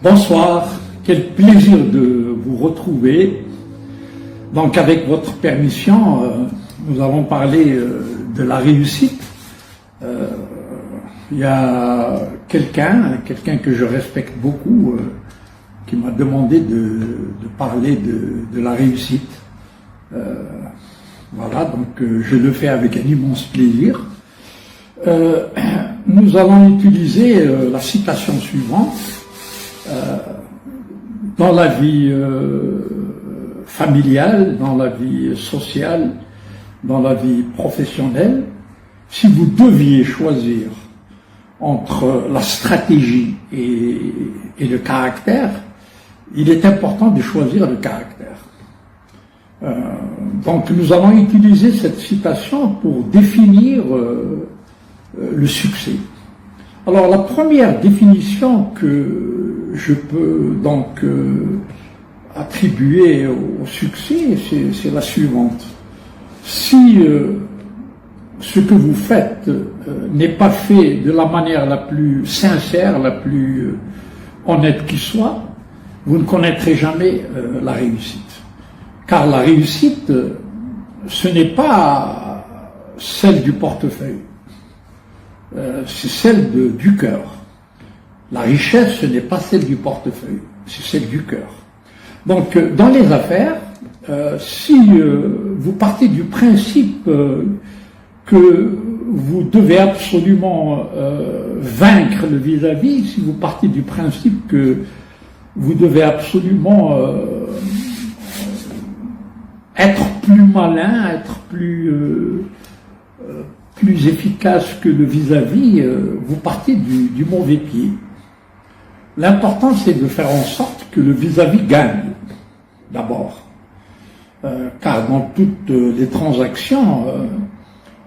Bonsoir, quel plaisir de vous retrouver. Donc avec votre permission, nous allons parler de la réussite. Il y a quelqu'un que je respecte beaucoup qui m'a demandé de parler de la réussite. Voilà, donc je le fais avec un immense plaisir. Nous allons utiliser la citation suivante. Dans la vie familiale, dans la vie sociale, dans la vie professionnelle, si vous deviez choisir entre la stratégie et le caractère, il est important de choisir le caractère. Donc nous allons utiliser cette citation pour définir le succès. Alors la première définition que je peux donc attribuer au succès, c'est la suivante. Si ce que vous faites n'est pas fait de la manière la plus sincère, la plus honnête qui soit, vous ne connaîtrez jamais la réussite. Car la réussite, ce n'est pas celle du portefeuille, c'est celle du cœur. La richesse, ce n'est pas celle du portefeuille, c'est celle du cœur. Donc, dans les affaires, si vous partez du principe que vous devez absolument vaincre le vis-à-vis, si vous partez du principe que vous devez absolument être plus malin, être plus efficace que le vis-à-vis, vous partez du mauvais pied. L'important, c'est de faire en sorte que le vis-à-vis gagne, d'abord. Car dans toutes les transactions,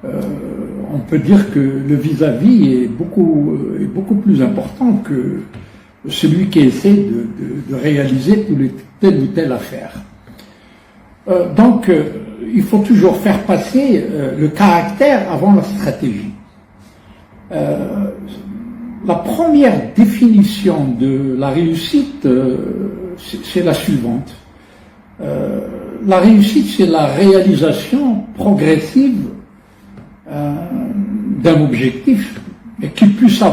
on peut dire que le vis-à-vis est beaucoup plus important que celui qui essaie de réaliser telle ou telle affaire. Donc, il faut toujours faire passer le caractère avant la stratégie. La première définition de la réussite, c'est la suivante. La réussite, c'est la réalisation progressive d'un objectif et qui puisse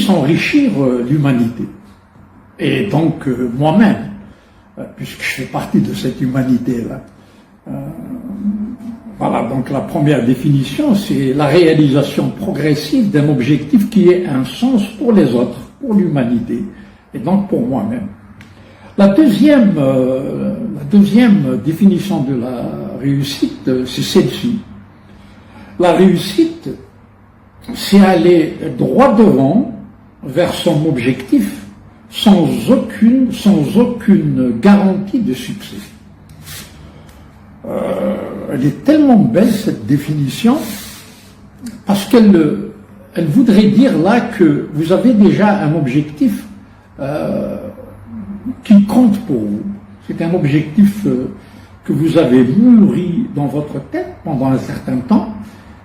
enrichir l'humanité. Et donc moi-même, puisque je fais partie de cette humanité-là. Voilà, donc la première définition, c'est la réalisation progressive d'un objectif qui ait un sens pour les autres, pour l'humanité, et donc pour moi-même. La deuxième définition de la réussite, c'est celle-ci. La réussite, c'est aller droit devant vers son objectif sans aucune garantie de succès. Elle est tellement belle cette définition parce qu'elle voudrait dire là que vous avez déjà un objectif qui compte pour vous. C'est un objectif que vous avez mûri dans votre tête pendant un certain temps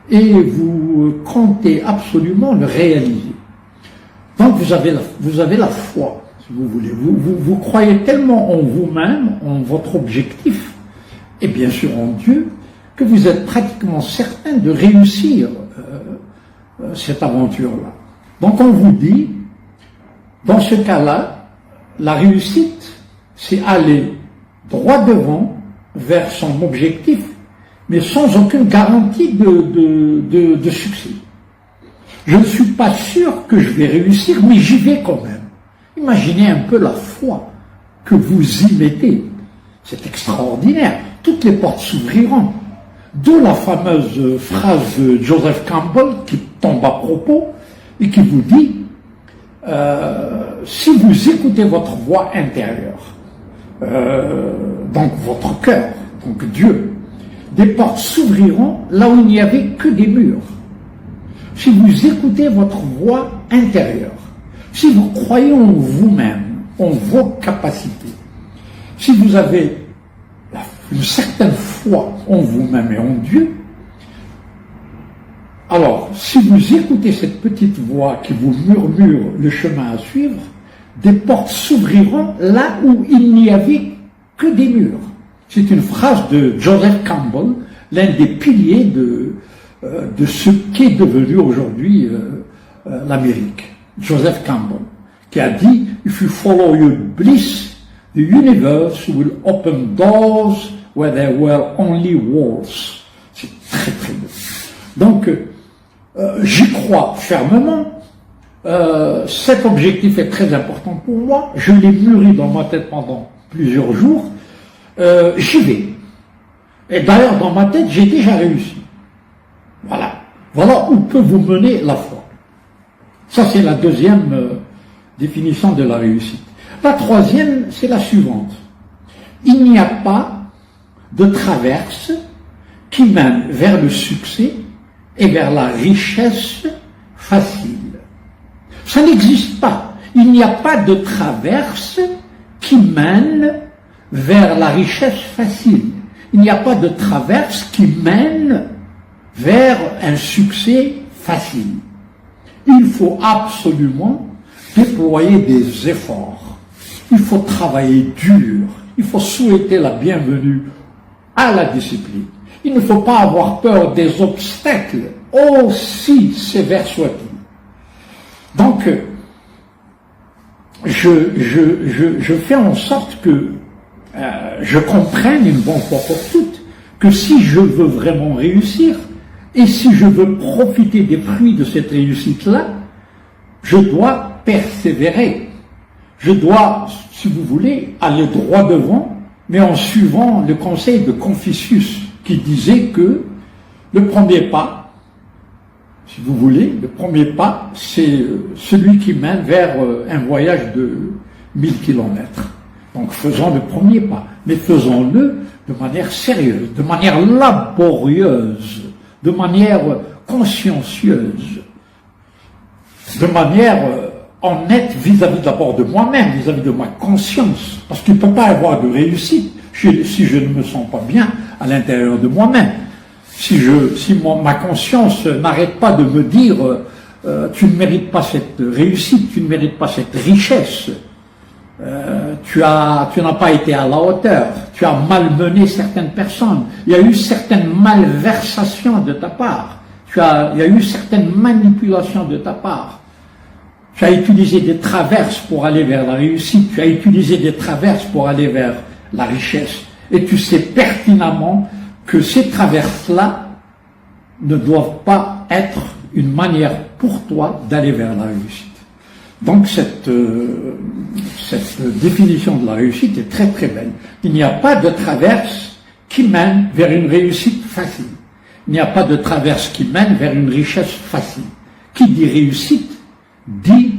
et vous comptez absolument le réaliser. Donc vous avez la foi, si vous voulez. Vous croyez tellement en vous-même, en votre objectif, et bien sûr en Dieu, que vous êtes pratiquement certain de réussir cette aventure-là. Donc on vous dit, dans ce cas-là, la réussite, c'est aller droit devant vers son objectif, mais sans aucune garantie de succès. Je ne suis pas sûr que je vais réussir, mais j'y vais quand même. Imaginez un peu la foi que vous y mettez. C'est extraordinaire. Toutes les portes s'ouvriront. D'où la fameuse phrase de Joseph Campbell qui tombe à propos et qui vous dit si vous écoutez votre voix intérieure, donc votre cœur, donc Dieu, des portes s'ouvriront là où il n'y avait que des murs. Si vous écoutez votre voix intérieure, si vous croyez en vous-même, en vos capacités, si vous avez une certaine foi en vous-même et en Dieu, alors si vous écoutez cette petite voix qui vous murmure le chemin à suivre, des portes s'ouvriront là où il n'y avait que des murs. C'est une phrase de Joseph Campbell, l'un des piliers de ce qu'est devenu aujourd'hui l'Amérique. Joseph Campbell, qui a dit « If you follow your bliss, the universe will open doors where there were only walls. » C'est très très beau. Donc, j'y crois fermement. Cet objectif est très important pour moi. Je l'ai mûri dans ma tête pendant plusieurs jours. J'y vais. Et d'ailleurs, dans ma tête, j'ai déjà réussi. Voilà. Voilà où peut vous mener la foi. Ça, c'est la deuxième définition de la réussite. La troisième, c'est la suivante. Il n'y a pas de traverse qui mène vers le succès et vers la richesse facile. Ça n'existe pas. Il n'y a pas de traverse qui mène vers la richesse facile. Il n'y a pas de traverse qui mène vers un succès facile. Il faut absolument déployer des efforts. Il faut travailler dur. Il faut souhaiter la bienvenue à la discipline. Il ne faut pas avoir peur des obstacles, aussi sévères soient-ils. Donc, je fais en sorte que je comprenne une bonne fois pour toutes que si je veux vraiment réussir, et si je veux profiter des fruits de cette réussite-là, je dois persévérer. Je dois, si vous voulez, aller droit devant, mais en suivant le conseil de Confucius, qui disait que le premier pas, si vous voulez, le premier pas, c'est celui qui mène vers un voyage de 1000 kilomètres. Donc faisons le premier pas, mais faisons-le de manière sérieuse, de manière laborieuse, de manière consciencieuse, de manière honnête vis-à-vis d'abord de moi-même, vis-à-vis de ma conscience, parce qu'il ne peut pas y avoir de réussite si je ne me sens pas bien à l'intérieur de moi-même. Si ma conscience n'arrête pas de me dire tu ne mérites pas cette réussite, tu ne mérites pas cette richesse, tu n'as pas été à la hauteur, tu as malmené certaines personnes, il y a eu certaines malversations de ta part, il y a eu certaines manipulations de ta part, tu as utilisé des traverses pour aller vers la réussite, tu as utilisé des traverses pour aller vers la richesse, et tu sais pertinemment que ces traverses-là ne doivent pas être une manière pour toi d'aller vers la réussite. Donc cette définition de la réussite est très très belle. Il n'y a pas de traverse qui mène vers une réussite facile. Il n'y a pas de traverse qui mène vers une richesse facile. Qui dit réussite dit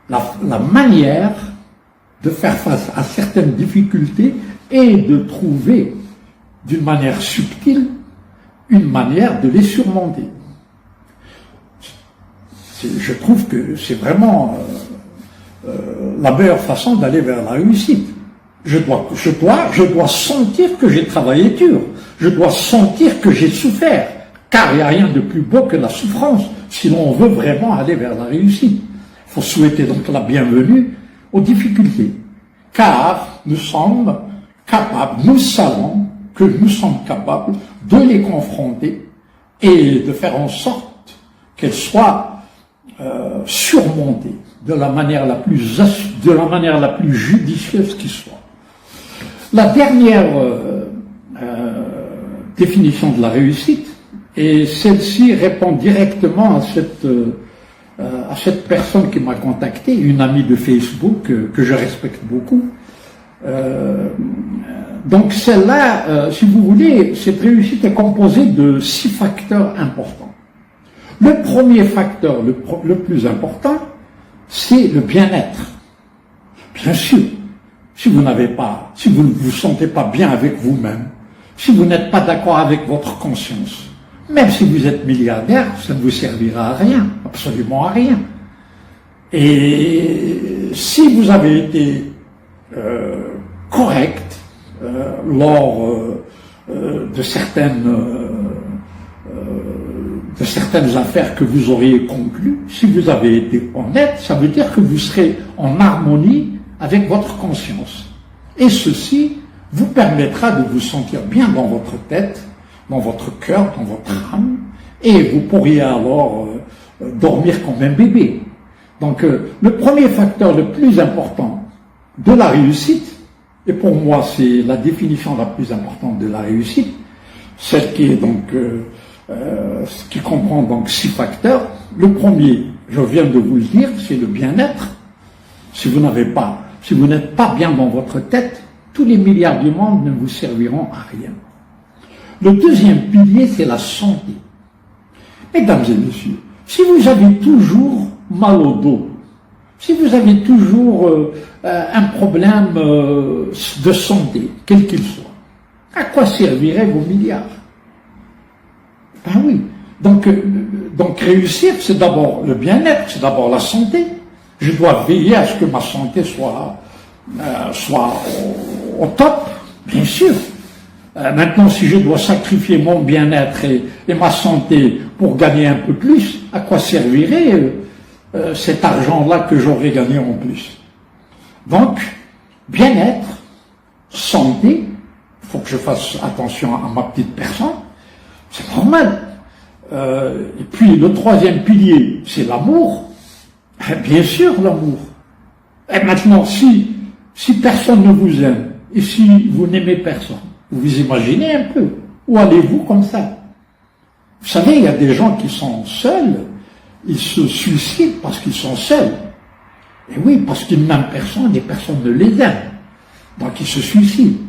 la manière de faire face à certaines difficultés et de trouver d'une manière subtile une manière de les surmonter. Je trouve que c'est vraiment la meilleure façon d'aller vers la réussite. Je dois sentir que j'ai travaillé dur. Je dois sentir que j'ai souffert. Car il n'y a rien de plus beau que la souffrance, si l'on veut vraiment aller vers la réussite. Il faut souhaiter donc la bienvenue aux difficultés. Car nous sommes capables, nous savons que nous sommes capables de les confronter et de faire en sorte qu'elles soient surmontées de la manière la plus judicieuse qui soit. La dernière définition de la réussite, et celle-ci répond directement à cette personne qui m'a contacté, une amie de Facebook que je respecte beaucoup. Donc celle-là, si vous voulez, cette réussite est composée de 6 facteurs importants. Le premier facteur, le plus important, c'est le bien-être. Bien sûr, si vous ne vous sentez pas bien avec vous-même, si vous n'êtes pas d'accord avec votre conscience, même si vous êtes milliardaire, ça ne vous servira à rien, absolument à rien. Et si vous avez été correct de certaines affaires que vous auriez conclues, si vous avez été honnête, ça veut dire que vous serez en harmonie avec votre conscience. Et ceci vous permettra de vous sentir bien dans votre tête, dans votre cœur, dans votre âme, et vous pourriez alors dormir comme un bébé. Donc le premier facteur le plus important de la réussite, et pour moi c'est la définition la plus importante de la réussite, celle qui est donc qui comprend donc 6 facteurs. Le premier, je viens de vous le dire, c'est le bien-être. Si vous n'êtes pas bien dans votre tête, tous les milliards du monde ne vous serviront à rien. Le deuxième pilier, c'est la santé. Mesdames et messieurs, si vous avez toujours mal au dos, si vous avez toujours un problème de santé, quel qu'il soit, à quoi serviraient vos milliards? Ben oui. Donc réussir, c'est d'abord le bien-être, c'est d'abord la santé. Je dois veiller à ce que ma santé soit au top, bien sûr. Maintenant, si je dois sacrifier mon bien-être et ma santé pour gagner un peu plus, à quoi servirait cet argent-là que j'aurais gagné en plus? Donc, bien-être, santé, il faut que je fasse attention à ma petite personne, c'est normal. Et puis, le troisième pilier, c'est l'amour. Bien sûr, l'amour. Et maintenant, si personne ne vous aime, et si vous n'aimez personne, vous imaginez un peu, où allez-vous comme ça? Vous savez, il y a des gens qui sont seuls, ils se suicident parce qu'ils sont seuls. Et oui, parce qu'ils n'aiment personne et personne ne les aime. Donc ils se suicident.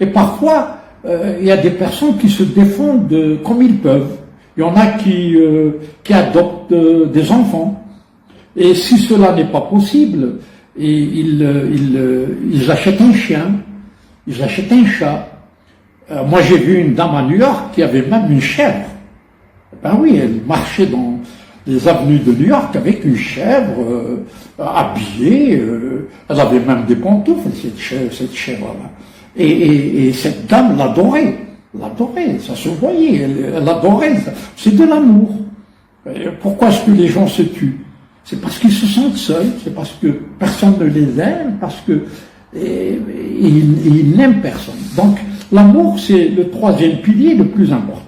Et parfois, il y a des personnes qui se défendent comme ils peuvent. Il y en a qui adoptent des enfants. Et si cela n'est pas possible, ils achètent un chien, ils achètent un chat. Moi, j'ai vu une dame à New York qui avait même une chèvre. Ben oui, elle marchait dans les avenues de New York avec une chèvre habillée. Elle avait même des pantoufles, cette chèvre-là. Et cette dame l'adorait, ça se voyait, elle adorait ça. C'est de l'amour. Pourquoi est-ce que les gens se tuent? C'est parce qu'ils se sentent seuls, c'est parce que personne ne les aime, parce que ils n'aiment personne. Donc l'amour, c'est le troisième pilier le plus important.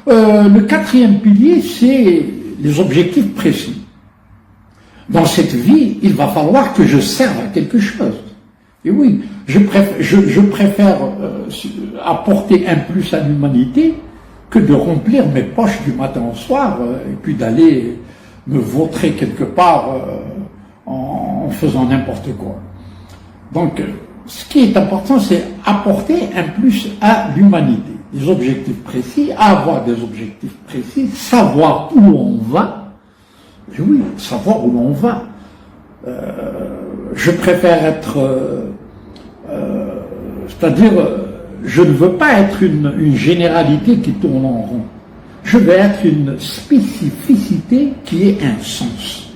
Le quatrième pilier, c'est les objectifs précis. Dans cette vie, il va falloir que je serve à quelque chose. Et oui, je préfère apporter un plus à l'humanité que de remplir mes poches du matin au soir et puis d'aller me vautrer quelque part en faisant n'importe quoi. Donc, ce qui est important, c'est apporter un plus à l'humanité. Des objectifs précis, avoir des objectifs précis, savoir où on va. Et oui, savoir où l'on va. Je préfère être... c'est-à-dire, je ne veux pas être une généralité qui tourne en rond. Je veux être une spécificité qui ait un sens.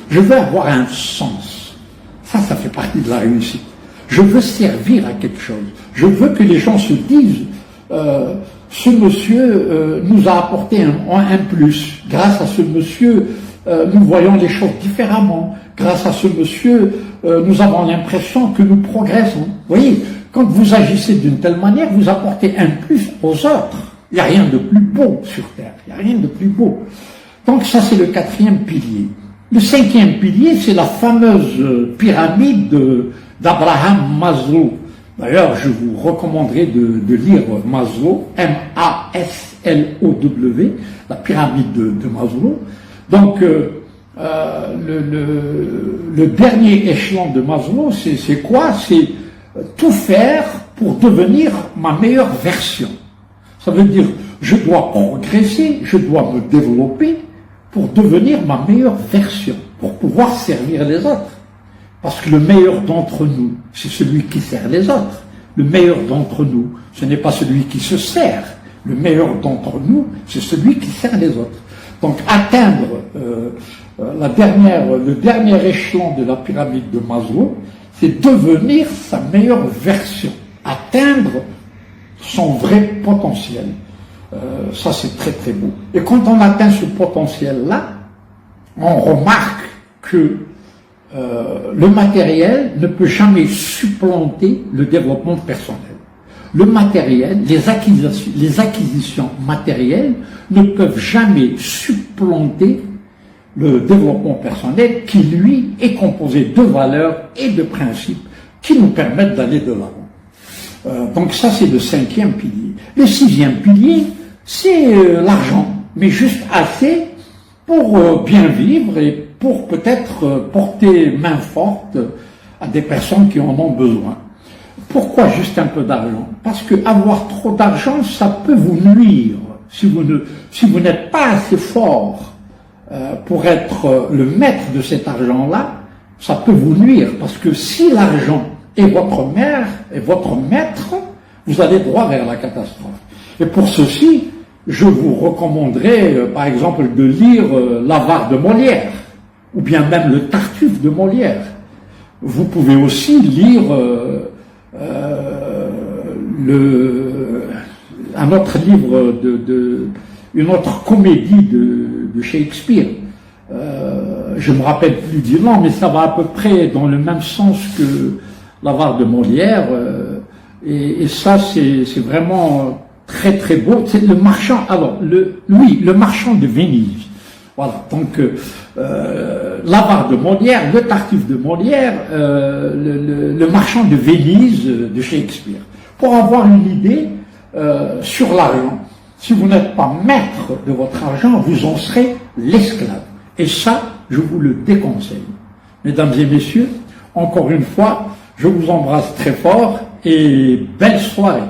Je veux avoir un sens. Ça fait partie de la réussite. Je veux servir à quelque chose. Je veux que les gens se disent ce monsieur nous a apporté un plus. Grâce à ce monsieur, nous voyons les choses différemment. Grâce à ce monsieur, nous avons l'impression que nous progressons. Vous voyez, quand vous agissez d'une telle manière, vous apportez un plus aux autres. Il n'y a rien de plus beau sur Terre. Il n'y a rien de plus beau. Donc ça, c'est le quatrième pilier. Le cinquième pilier, c'est la fameuse pyramide d'Abraham Maslow. D'ailleurs, je vous recommanderais de lire Maslow, M-A-S-L-O-W, la pyramide de Maslow. Donc, le dernier échelon de Maslow, c'est quoi? C'est tout faire pour devenir ma meilleure version. Ça veut dire, je dois progresser, je dois me développer pour devenir ma meilleure version, pour pouvoir servir les autres. Parce que le meilleur d'entre nous, c'est celui qui sert les autres. Le meilleur d'entre nous, ce n'est pas celui qui se sert. Le meilleur d'entre nous, c'est celui qui sert les autres. Donc atteindre le dernier échelon de la pyramide de Maslow, c'est devenir sa meilleure version, atteindre son vrai potentiel. Ça, c'est très très beau. Et quand on atteint ce potentiel-là, on remarque que le matériel ne peut jamais supplanter le développement personnel. Le matériel, les acquisitions matérielles ne peuvent jamais supplanter le développement personnel qui, lui, est composé de valeurs et de principes qui nous permettent d'aller de l'avant. Donc ça, c'est le 5e pilier. Le 6e pilier, c'est l'argent, mais juste assez pour bien vivre et pour peut-être porter main forte à des personnes qui en ont besoin. Pourquoi juste un peu d'argent? Parce que avoir trop d'argent, ça peut vous nuire. Si vous n'êtes pas assez fort pour être le maître de cet argent-là, ça peut vous nuire. Parce que si l'argent est votre mère et votre maître, vous allez droit vers la catastrophe. Et pour ceci, je vous recommanderais, par exemple, de lire l'Avare de Molière, ou bien même le Tartuffe de Molière. Vous pouvez aussi lire un autre livre une autre comédie de Shakespeare. Je me rappelle plus du nom, mais ça va à peu près dans le même sens que l'Avare de Molière. Et ça, c'est vraiment très très beau. C'est le marchand. Alors, le marchand de Venise. Voilà. Donc, l'Avare de Molière, le Tartuffe de Molière, le marchand de Venise de Shakespeare. Pour avoir une idée sur l'argent. Si vous n'êtes pas maître de votre argent, vous en serez l'esclave. Et ça, je vous le déconseille. Mesdames et messieurs, encore une fois, je vous embrasse très fort et belle soirée.